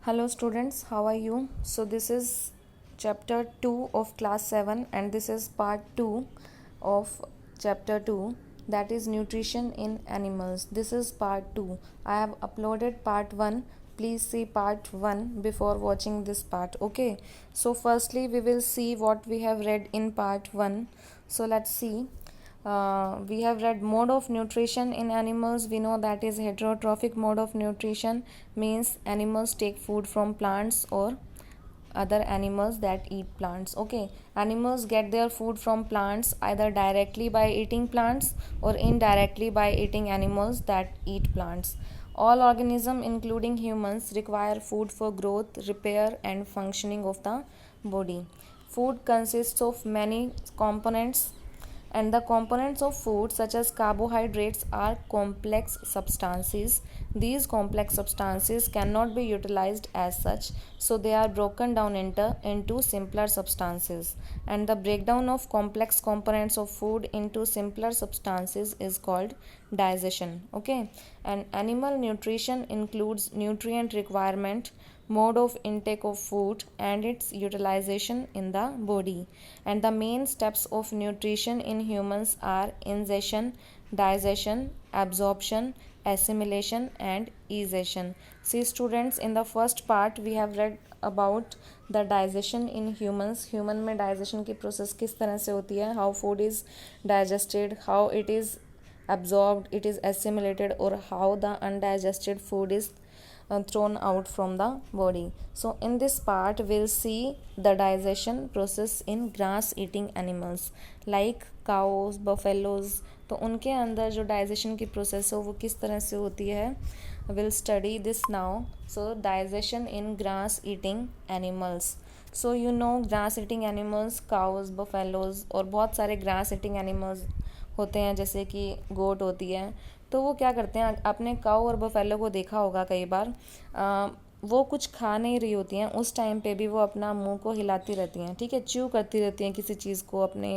Hello students, how are you? So this is chapter 2 of class 7 and this is part 2 of chapter 2, that is nutrition in animals. This is part 2. I have uploaded part 1. Please see part 1 before watching this part. Okay. So firstly we will see what we have read in part 1. So let's see. We have read mode of nutrition in animals. We know that is heterotrophic mode of nutrition, means animals take food from plants or other animals that eat plants. Okay, animals get their food from plants either directly by eating plants or indirectly by eating animals that eat plants. All organisms including humans require food for growth, repair and functioning of the body. Food consists of many components, and the components of food such as carbohydrates are complex substances. These complex substances cannot be utilized as such, so they are broken down into simpler substances, and the breakdown of complex components of food into simpler substances is called digestion. Okay, and animal nutrition includes nutrient requirement, mode of intake of food and its utilization in the body. And the main steps of nutrition in humans are ingestion, digestion, absorption, assimilation and excretion. See students, in the first part we have read about the digestion in humans. Human में digestion की process किस तरह से होती है, how food is digested, how it is absorbed, it is assimilated, or how the undigested food is thrown out from the body. So in this part we'll see the digestion process in grass eating animals like cows, buffaloes. तो उनके अंदर जो digestion की process हो वो किस तरह से होती है, will study this now. So digestion in grass eating animals. So you know grass eating animals, cows, buffaloes और बहुत सारे ग्रास ईटिंग एनिमल्स होते हैं, जैसे कि गोट होती है. तो वो क्या करते हैं, आपने काऊ और बफेलो को देखा होगा कई बार, वो कुछ खा नहीं रही होती हैं, उस टाइम पे भी वो अपना मुंह को हिलाती रहती हैं. ठीक है, च्यू करती रहती हैं किसी चीज़ को अपने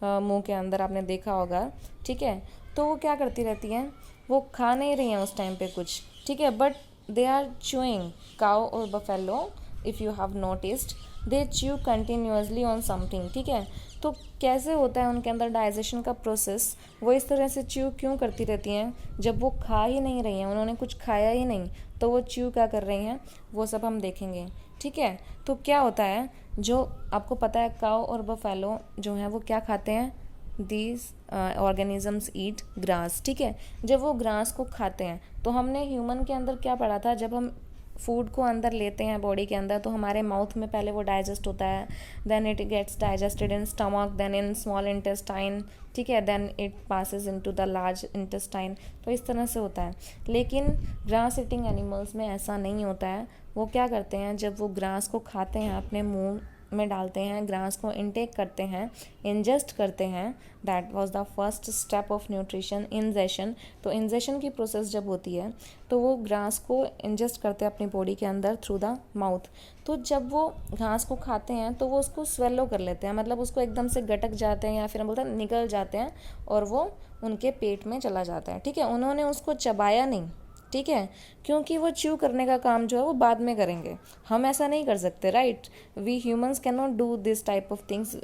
मुंह के अंदर, आपने देखा होगा. ठीक है, तो वो क्या करती रहती हैं, वो खा नहीं रही हैं उस टाइम पे कुछ. ठीक है, बट दे आर च्यूइंग. काऊ और buffalo, if you have noticed, they chew continuously on something. ठीक है, तो कैसे होता है उनके अंदर डाइजेशन का प्रोसेस, वो इस तरह से च्यू क्यों करती रहती हैं, जब वो खा ही नहीं रही हैं, उन्होंने कुछ खाया ही नहीं, तो वो च्यू क्या कर रही हैं, वो सब हम देखेंगे. ठीक है, तो क्या होता है, जो आपको पता है काऊ और बफेलो जो हैं वो क्या खाते हैं, दीज ऑर्गेनिजम्स ईट ग्रास. ठीक है, जब वो ग्रास को खाते हैं तो हमने ह्यूमन के अंदर क्या पढ़ा था, जब हम फूड को अंदर लेते हैं बॉडी के अंदर तो हमारे माउथ में पहले वो डाइजेस्ट होता है, then it gets digested in stomach, then in small intestine. ठीक है, then it passes into the large intestine. तो इस तरह से होता है. लेकिन ग्रास ईटिंग एनिमल्स में ऐसा नहीं होता है. वो क्या करते हैं, जब वो ग्रास को खाते हैं, अपने मुंह में डालते हैं, ग्रास को इनटेक करते हैं, इंजेस्ट करते हैं, that was the first step of nutrition, ingestion. तो इंजेशन की प्रोसेस जब होती है तो वो ग्रास को इंजेस्ट करते हैं अपनी बॉडी के अंदर थ्रू द माउथ. तो जब वो घास को खाते हैं तो वो उसको स्वेलो कर लेते हैं, मतलब उसको एकदम से गटक जाते हैं, या फिर हम बोलते हैं निकल जाते हैं, और वो उनके पेट में चला जाता है. ठीक है, उन्होंने उसको चबाया नहीं. ठीक है, क्योंकि वो च्यू करने का काम जो है वो बाद में करेंगे, हम ऐसा नहीं कर सकते, right. We humans can not do this type of things,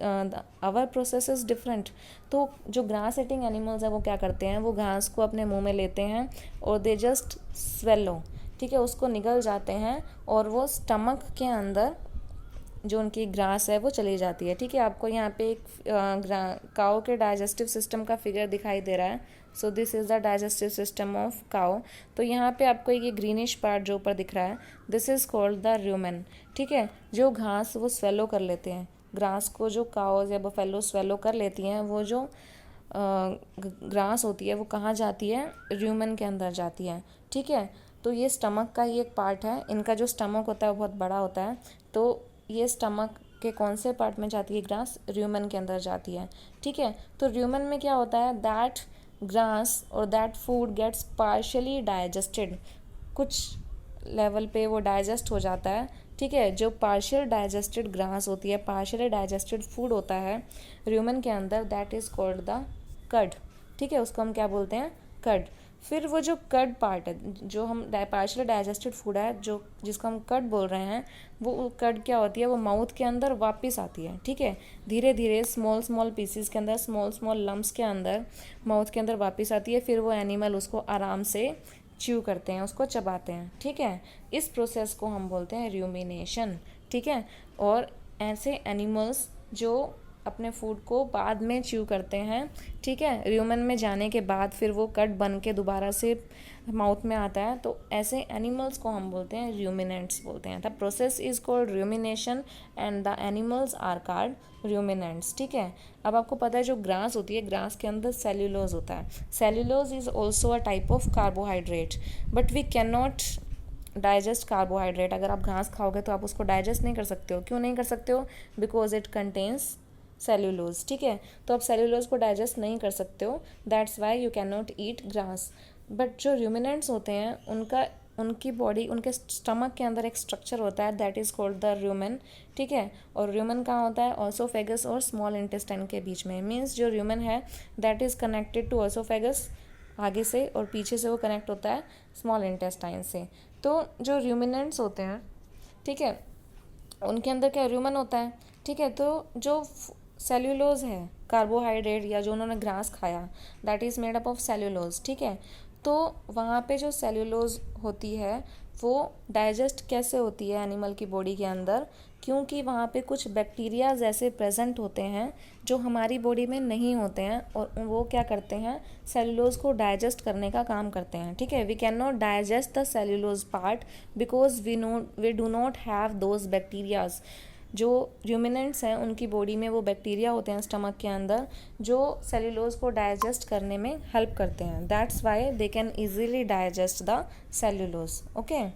our process is different. तो जो ग्रास ईटिंग एनिमल्स हैं वो क्या करते हैं, वो घास को अपने मुंह में लेते हैं और दे जस्ट स्वेलो. ठीक है, उसको निगल जाते हैं और वो स्टमक के अंदर जो उनकी ग्रास है वो चली जाती है. ठीक है, आपको यहाँ पे एक काऊ के डाइजेस्टिव सिस्टम का फिगर दिखाई दे रहा है. So this is the digestive system of cow. तो यहाँ पे आपको ये ग्रीनिश पार्ट जो ऊपर दिख रहा है, this is called the rumen. ठीक है, जो घास वो स्वेलो कर लेते हैं, ग्रास को जो काउज या बफेलो स्वेलो कर लेती हैं, वो जो ग्रास होती है वो कहाँ जाती है, रूमेन के अंदर जाती है. ठीक है, तो ये स्टमक का ही एक पार्ट है. इनका जो स्टमक होता है वो बहुत बड़ा होता है. तो ये स्टमक के कौन से पार्ट में जाती है ग्रास, रूमेन के अंदर जाती है. ठीक है, तो रूमेन में क्या होता है, दैट ग्रास और that food gets partially digested. कुछ लेवल पे वो डाइजेस्ट हो जाता है. ठीक है, जो पार्शियल डाइजेस्टेड ग्रास होती है, पार्शियली डाइजेस्टेड फूड होता है रूमेन के अंदर, that is called the curd. ठीक है, उसको हम क्या बोलते हैं, कर्ड. फिर वो जो कड पार्ट है, जो हम पार्शियली डाइजेस्टेड फूड है, जो जिसको हम कड बोल रहे हैं, वो कड क्या होती है, वो माउथ के अंदर वापस आती है, ठीक है, धीरे धीरे स्मॉल स्मॉल पीसीस के अंदर, स्मॉल स्मॉल लम्ब्स के अंदर माउथ के अंदर वापस आती है। फिर वो एनिमल उसको आराम से च्यू करते हैं, उसको चबाते हैं, ठीक है। इस प्रोसेस को हम बोलते हैं रूमिनेशन, ठीक है। और ऐसे एनिमल्स जो अपने फूड को बाद में च्यू करते हैं, ठीक है, र्यूमन में जाने के बाद फिर वो कट बन के दोबारा से माउथ में आता है, तो ऐसे एनिमल्स को हम बोलते हैं रूमिनेंट्स बोलते हैं। The process is called rumination and the animals are called ruminants, ठीक है। अब आपको पता है जो ग्रास होती है, ग्रास के अंदर सेल्यूलोज होता है। Cellulose is also a type of carbohydrate, but we can not digest carbohydrate. अगर आप घास खाओगे तो आप उसको डाइजेस्ट नहीं कर सकते हो। क्यों नहीं कर सकते हो? बिकॉज इट कंटेन्स सेल्यूलोज, ठीक है। तो आप सेल्यूलोज को डाइजेस्ट नहीं कर सकते हो, that's why you can not eat grass. But जो रूमिनेंट्स होते हैं उनकी बॉडी, उनके स्टमक के अंदर एक स्ट्रक्चर होता है, that is called the rumen, ठीक है। और रूमेन कहाँ होता है? ऑसोफेगस और स्मॉल इंटेस्टाइन के बीच में। मीन्स जो रूमेन है that is connected to oesophagus आगे से, और पीछे से वो कनेक्ट होता है स्मॉल इंटेस्टाइन से। तो जो रूमिनेंट्स होते हैं, ठीक है, उनके अंदर क्या रूमन होता है, ठीक है। तो जो सेल्यूलोज है, कार्बोहाइड्रेट या जो उन्होंने ग्रास खाया, that is made up of cellulose, ठीक है। तो वहाँ पे जो सेल्यूलोज होती है वो डाइजेस्ट कैसे होती है एनिमल की बॉडी के अंदर? क्योंकि वहाँ पे कुछ बैक्टीरियाज ऐसे प्रेजेंट होते हैं जो हमारी बॉडी में नहीं होते हैं, और वो क्या करते हैं? सेल्यूलोज को डाइजेस्ट करने का काम करते हैं, ठीक है। We can not digest the cellulose part because we do not have those bacterias. जो रूमिनेंट्स हैं उनकी बॉडी में वो बैक्टीरिया होते हैं स्टमक के अंदर जो सेल्यूलोज को डाइजेस्ट करने में हेल्प करते हैं, that's why they can easily digest the cellulose, okay.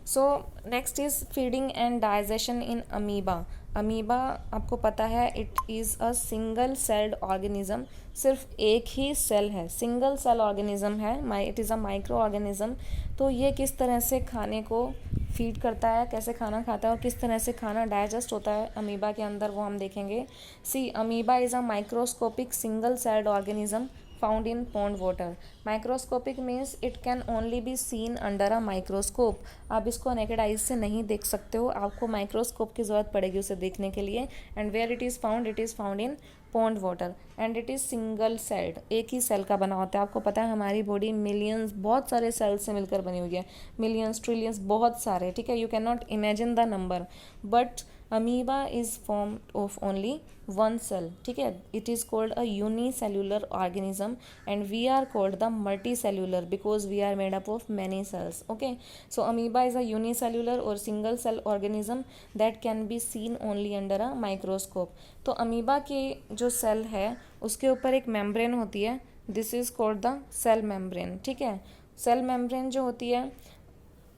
So next is feeding and digestion in amoeba. Amoeba आपको पता है it is a single celled organism, सिर्फ एक ही सेल है, सिंगल सेल ऑर्गेनिज्म है, it is a micro organism. तो ये किस तरह से खाने को फीड करता है, कैसे खाना खाता है और किस तरह से खाना डाइजेस्ट होता है अमीबा के अंदर, वो हम देखेंगे। See, amoeba is a microscopic single celled organism found in pond water. Microscopic means it can only be seen under a microscope. आप इसको नेकेड आइज से नहीं देख सकते हो, आपको माइक्रोस्कोप की ज़रूरत पड़ेगी उसे देखने के लिए। And where it is found in pond water, and it is single celled, एक ही सेल का बना होता है। आपको पता है हमारी बॉडी मिलियंस, बहुत सारे सेल्स से मिलकर बनी हुई है, मिलियंस, ट्रिलियंस, बहुत सारे, ठीक है। You can not imagine the number, but amoeba is form of only one cell, ठीक है। It is called a unicellular organism and we are called the multicellular because we are made up of many cells, okay. So amoeba is a unicellular और single cell organism that can be seen only under a microscope. तो amoeba के जो cell है उसके ऊपर एक membrane होती है, this is called the cell membrane, ठीक है। सेल मेम्ब्रेन जो होती है,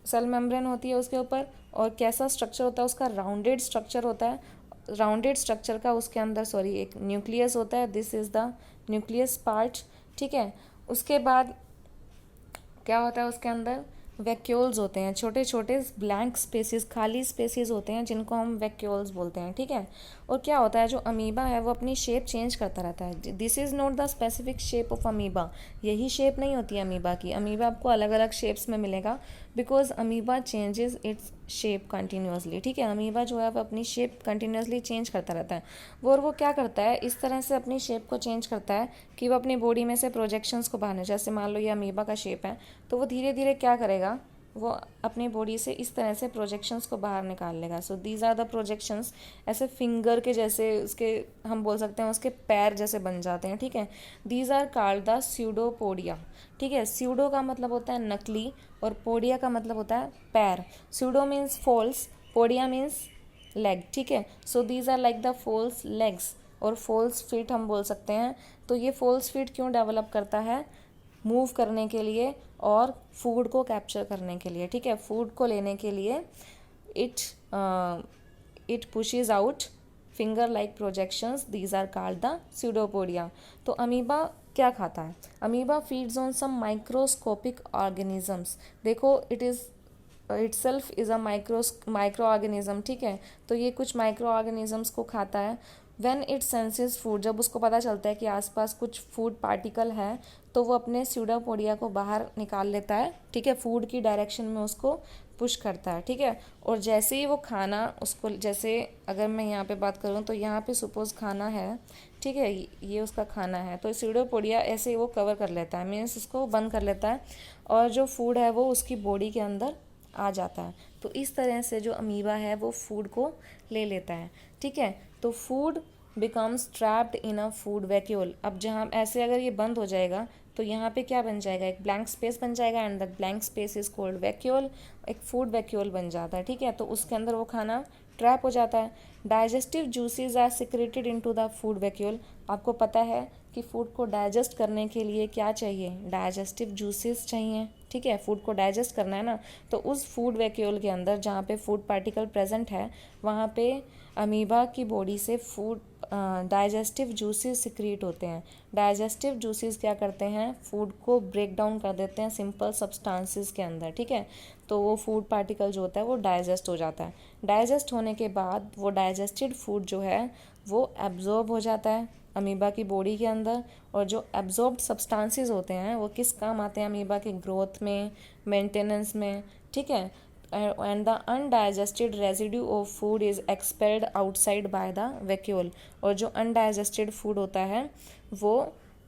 सेल मेम्ब्रेन होती है उसके ऊपर, और कैसा स्ट्रक्चर होता है उसका? राउंडेड स्ट्रक्चर होता है। राउंडेड स्ट्रक्चर का उसके अंदर एक न्यूक्लियस होता है, this is the nucleus part, ठीक है। उसके बाद क्या होता है उसके अंदर? वैक्यूल्स होते हैं, छोटे छोटे ब्लैंक स्पेसेस, खाली स्पेसेस होते हैं जिनको हम वैक्यूल्स बोलते हैं, ठीक है। और क्या होता है, जो अमीबा है वो अपनी शेप चेंज करता रहता है, this is not the specific shape of amoeba, यही शेप नहीं होती है अमीबा की। अमीबा आपको अलग अलग शेप्स में मिलेगा because amoeba changes its shape continuously, ठीक है। अमीबा जो है वो अपनी शेप कंटिन्यूसली चेंज करता रहता है। वो क्या करता है, इस तरह से अपनी शेप को चेंज करता है कि वो अपनी बॉडी में से प्रोजेक्शंस को बाहर, जैसे मान लो ये अमीबा का शेप है, तो वो धीरे धीरे क्या करेगा, वो अपनी बॉडी से इस तरह से प्रोजेक्शंस को बाहर निकाल लेगा। So these are the projections, ऐसे फिंगर के जैसे उसके हम बोल सकते हैं उसके पैर जैसे बन जाते हैं, ठीक है। These are called the pseudopodia, ठीक है। स्यूडो का मतलब होता है नकली और पोडिया का मतलब होता है पैर। Pseudo means false, podia means leg, ठीक है। So these are like the false legs और फॉल्स फीट हम बोल सकते हैं। तो ये फॉल्स फीट क्यों डेवलप करता है? मूव करने के लिए और फूड को कैप्चर करने के लिए, ठीक है। फूड को लेने के लिए it pushes out finger like projections, these are called the pseudopodia. तो अमीबा क्या खाता है? Amoeba feeds on some microscopic organisms. देखो itself is a micro organism, ठीक है। तो ये कुछ माइक्रो ऑर्गेनिजम्स को खाता है। व्हेन इट सेंसेस फूड, जब उसको पता चलता है कि आसपास कुछ फूड पार्टिकल है, तो वो अपने स्यूडोपोडिया को बाहर निकाल लेता है, ठीक है, फूड की डायरेक्शन में उसको पुश करता है, ठीक है। और जैसे ही वो खाना उसको, जैसे अगर मैं यहाँ पे बात करूँ तो यहाँ पे सपोज खाना है, ठीक है, ये उसका खाना है, तो स्यूडोपोडिया ऐसे ही वो कवर कर लेता है, मीन्स इसको बंद कर लेता है, और जो फूड है वो उसकी बॉडी के अंदर आ जाता है। तो इस तरह से जो अमीबा है वो फूड को ले लेता है, ठीक है। तो food becomes trapped in a food vacuole. अब जहाँ ऐसे अगर ये बंद हो जाएगा तो यहाँ पे क्या बन जाएगा, एक ब्लैंक स्पेस बन जाएगा, and that blank space is called vacuole, एक फूड वैक्यूल बन जाता है, ठीक है। तो उसके अंदर वो खाना ट्रैप हो जाता है। Digestive juices are secreted into the food vacuole. आपको पता है कि फूड को डाइजेस्ट करने के लिए क्या चाहिए, डाइजेस्टिव जूसेस चाहिए, ठीक है, फूड को डाइजेस्ट करना है ना। तो उस फूड वैक्यूल के अंदर जहाँ पे फूड पार्टिकल प्रेजेंट है वहाँ पे अमीबा की बॉडी से फूड डाइजेस्टिव जूसेस सिक्रीट होते हैं। डाइजेस्टिव जूसेस क्या करते हैं, फूड को ब्रेक डाउन कर देते हैं सिंपल सब्सटेंसेस के अंदर, ठीक है। तो वो फूड पार्टिकल जो होता है वो डाइजेस्ट हो जाता है। डाइजेस्ट होने के बाद वो डाइजेस्टेड फूड जो है वो एब्जॉर्ब हो जाता है अमीबा की बॉडी के अंदर, और जो एब्जॉर्ब्ड सब्सटेंसेस होते हैं वो किस काम आते हैं, अमीबा के ग्रोथ में, मेंटेनेंस में, ठीक है। And the undigested residue of food is expelled outside by the vacuole. और जो अनडाइजेस्टेड फूड होता है वो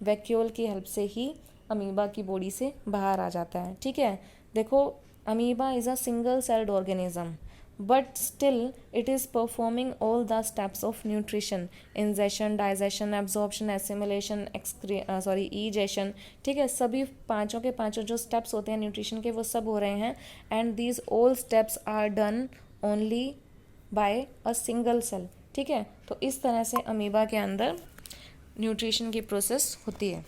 वैक्यूल की हेल्प से ही अमीबा की बॉडी से बाहर आ जाता है, ठीक है। देखो, amoeba is a single celled organism, but still it is performing all the steps of nutrition: ingestion, digestion, absorption, assimilation, egestion, ठीक है। सभी पांचों के पांचों जो steps होते हैं न्यूट्रिशन के वो सब हो रहे हैं, and these all steps are done only by a single cell, ठीक है। तो इस तरह से अमीबा के अंदर न्यूट्रिशन की प्रोसेस होती है,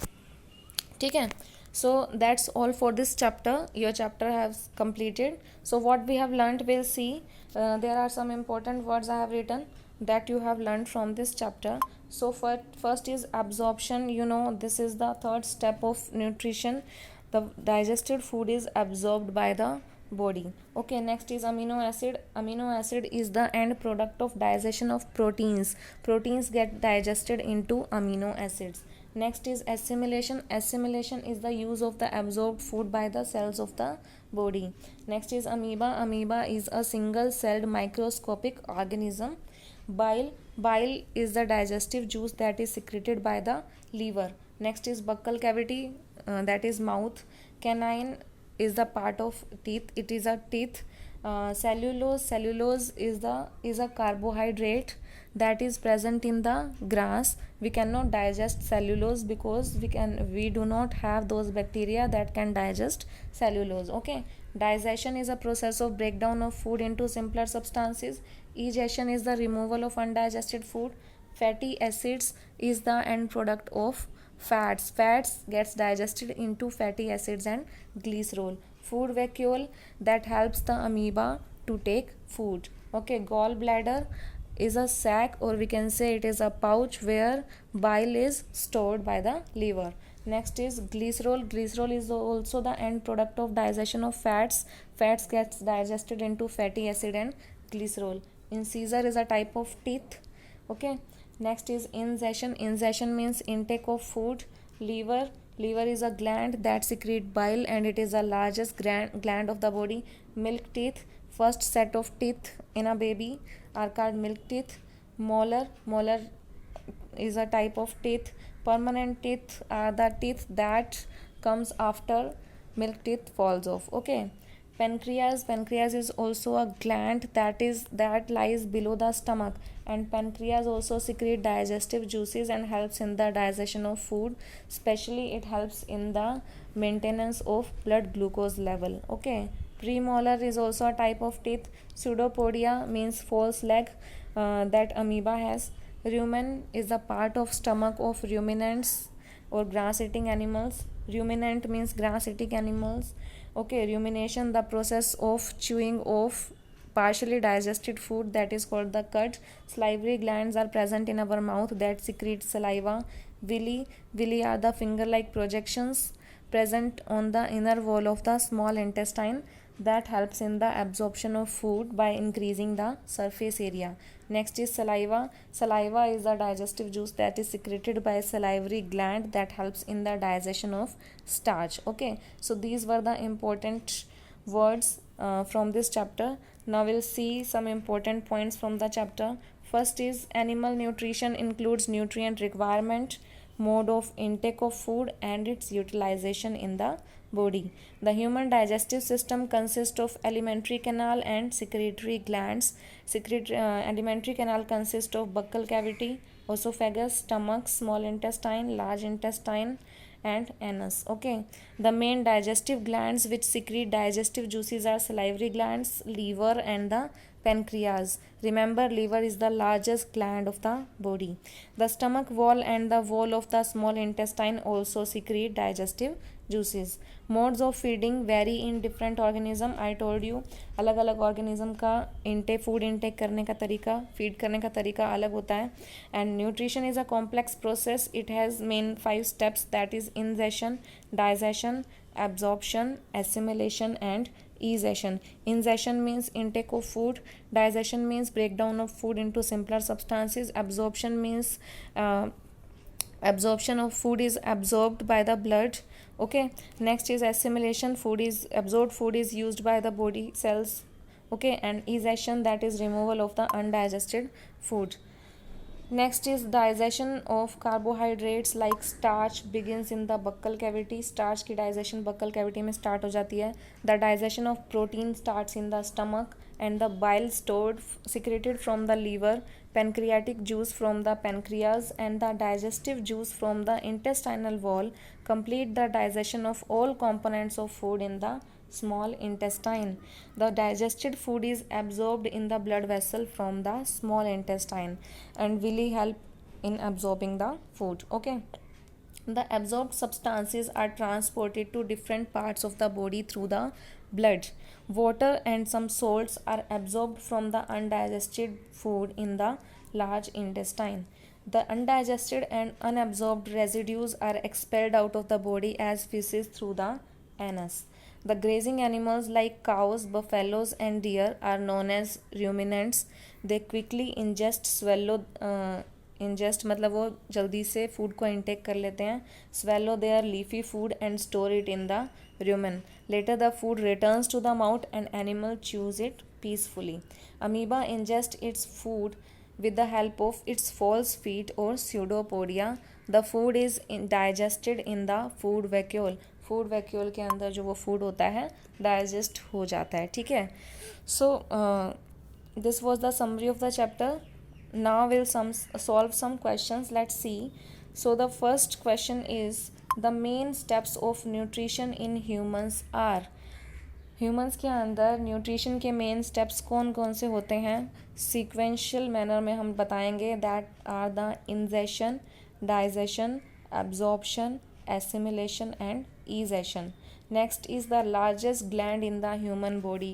ठीक है। So that's all for this chapter. Your chapter has completed. So what we have learnt, we'll see. There are some important words I have written that you have learned from this chapter. So first is absorption. You know, this is the third step of nutrition. The digested food is absorbed by the body. Okay, next is amino acid. Amino acid is the end product of digestion of proteins. Proteins get digested into amino acids. Next is assimilation. Assimilation is the use of the absorbed food by the cells of the body. Next is amoeba. Amoeba is a single celled microscopic organism. Bile. Bile is the digestive juice that is secreted by the liver. Next is buccal cavity, that is mouth. Canine is the part of teeth, it is a teeth. Cellulose is a carbohydrate that is present in the grass. We cannot digest cellulose because we do not have those bacteria that can digest cellulose. Okay, digestion is a process of breakdown of food into simpler substances. Egestion is the removal of undigested food. Fatty acids is the end product of fats. Fats gets digested into fatty acids and glycerol. Food vacuole that helps the amoeba to take food. Okay, gallbladder is a sac, or we can say it is a pouch where bile is stored by the liver. Next is glycerol. Glycerol is also the end product of digestion of fats. Fats gets digested into fatty acid and glycerol. Incisor is a type of teeth. Okay, next is ingestion. Ingestion means intake of food. Liver. Liver is a gland that secretes bile and it is the largest gland of the body. Milk teeth. First set of teeth in a baby are called milk teeth. Molar. Molar is a type of teeth. Permanent teeth are the teeth that comes after milk teeth falls off. Okay. Pancreas. Pancreas is also a gland that lies below the stomach, and pancreas also secrete digestive juices and helps in the digestion of food. Especially it helps in the maintenance of blood glucose level. Okay. Premolar is also a type of teeth. Pseudopodia means false leg that amoeba has. Rumen is a part of stomach of ruminants or grass eating animals. Ruminant means grass eating animals. Okay, rumination, the process of chewing of partially digested food, that is called the cud. Salivary glands are present in our mouth that secrete saliva. Villi are the finger like projections present on the inner wall of the small intestine. that helps in the absorption of food by increasing the surface area. Next is saliva. Saliva is a digestive juice that is secreted by salivary gland that helps in the digestion of starch. Okay, so these were the important words from this chapter. Now we'll see some important points from the chapter. First is animal nutrition includes nutrient requirement, mode of intake of food, and its utilization in the body. The human digestive system consists of alimentary canal and secretory glands. Alimentary canal consists of buccal cavity, esophagus, stomach, small intestine, large intestine, and anus. Okay, the main digestive glands which secrete digestive juices are salivary glands, liver, and the pancreas. Remember, liver is the largest gland of the body. The stomach wall and the wall of the small intestine also secrete digestive juices. Modes of feeding vary in different organism. I told you अलग अलग organism का food intake करने का तरीका, feed करने का तरीका अलग होता है. And nutrition is a complex process. It has main 5 steps, that is ingestion, digestion, absorption, assimilation, and egestion. Ingestion means intake of food. Digestion means breakdown of food into simpler substances. Absorption means absorption of food is absorbed by the blood. Okay, next is assimilation. Absorbed food is used by the body cells. Okay, and egestion, that is removal of the undigested food. Next is digestion of carbohydrates like starch begins in the buccal cavity. Starch की digestion buccal cavity में start हो जाती है. The digestion of protein starts in the stomach, and the bile secreted from the liver, pancreatic juice from the pancreas, and the digestive juice from the intestinal wall complete the digestion of all components of food in the small intestine. The digested food is absorbed in the blood vessel from the small intestine and will help in absorbing the food. Okay, the absorbed substances are transported to different parts of the body through the blood. Water and some salts are absorbed from the undigested food in the large intestine. The undigested and unabsorbed residues are expelled out of the body as feces through the anus. The grazing animals like cows, buffaloes, and deer are known as ruminants. They quickly ingest मतलब वो जल्दी से food को intake कर लेते हैं. Swallow their leafy food and store it in the rumen. Later the food returns to the mouth and animal chews it peacefully. Amoeba ingest its food with the help of its false feet or pseudopodia. The food is digested in the food vacuole. Food vacuole के अंदर जो वो food होता है digest हो जाता है. ठीक है, so this was the summary of the chapter. Now will solve some questions. Let's see. So the first question is the main steps of nutrition in humans are. Humans के अंदर nutrition के main steps कौन कौन से होते हैं? Sequential manner में हम बताएंगे. That are the ingestion, digestion, absorption, assimilation, and egestion. Next is the largest gland in human body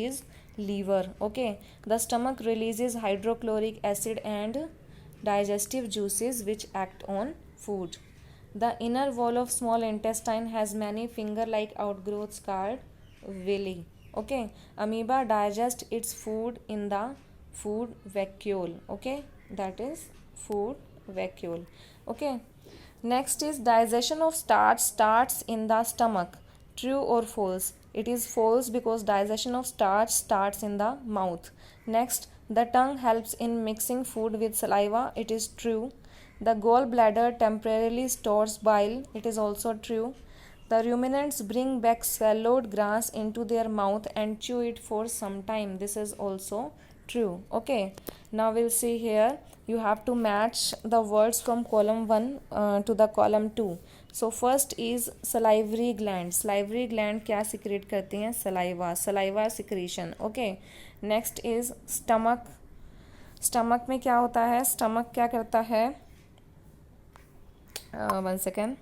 is liver. Okay, the stomach releases hydrochloric acid and digestive juices which act on food. The inner wall of small intestine has many finger-like outgrowths called villi. Okay, amoeba digest its food in the food vacuole. Okay, that is food vacuole. Okay, next is digestion of starch starts in the stomach. True or false? It is false because digestion of starch starts in the mouth. Next, the tongue helps in mixing food with saliva. It is true. The gallbladder temporarily stores bile. It is also true. The ruminants bring back swallowed grass into their mouth and chew it for some time. This is also true. Okay, now we'll see here. You have to match the words from column 1 to the column 2. So first is salivary gland. Salivary gland क्या secrete करती हैं? saliva secretion. Okay, next is stomach. stomach में क्या होता है? stomach क्या करता है? One second.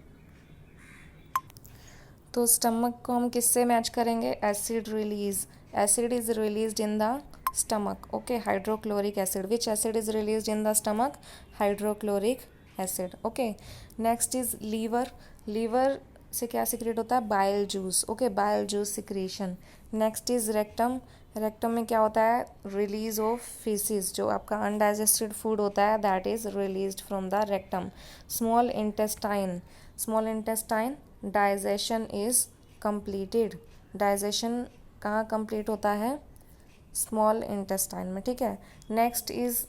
तो stomach को हम किससे मैच करेंगे? acid release. acid is released in the stomach. Okay, hydrochloric acid. Which acid is released in the stomach? Hydrochloric acid. Okay, next is liver. liver से क्या सिक्रेट होता है, bile juice, okay, bile juice secretion. Next is rectum. Rectum में क्या होता है, release of faeces, जो आपका अनडाइजेस्टेड फूड होता है that is released from the rectum. Small intestine, small intestine digestion is completed. Digestion कहाँ कंप्लीट होता है, स्मॉल इंटेस्टाइन में, ठीक है। Next is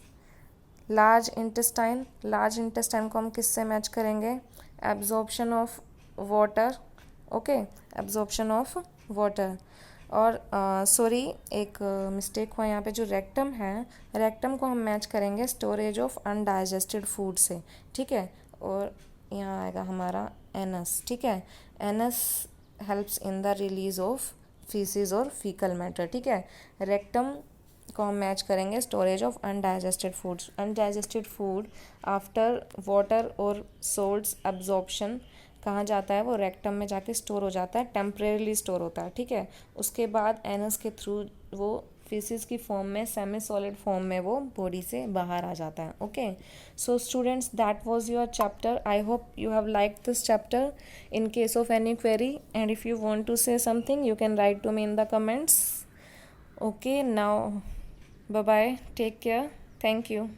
large intestine. Large intestine को हम किससे मैच करेंगे, absorption of water, okay, absorption of water. और सॉरी एक मिस्टेक हुआ यहाँ पे, जो रेक्टम है, रेक्टम को हम मैच करेंगे स्टोरेज ऑफ अनडाइजेस्टेड फूड से, ठीक है। और यहाँ आएगा हमारा एनस, ठीक है। Anus helps in the release of faeces और फीकल मैटर, ठीक है। रेक्टम को हम मैच करेंगे storage of undigested foods. Undigested food after water और सोल्ट्स एब्जॉर्प्शन कहाँ जाता है, वो रेक्टम में जाके स्टोर हो जाता है, टेम्परेरीली स्टोर होता है, ठीक है। उसके बाद एनस के थ्रू वो फीसिस की फॉर्म में, सेमी सॉलिड फॉर्म में वो बॉडी से बाहर आ जाता है, okay. So students, that was your chapter. I hope you have liked this chapter. In case of any query and if you want to say something, you can write to me in the comments. Okay, now bye bye, take care, thank you.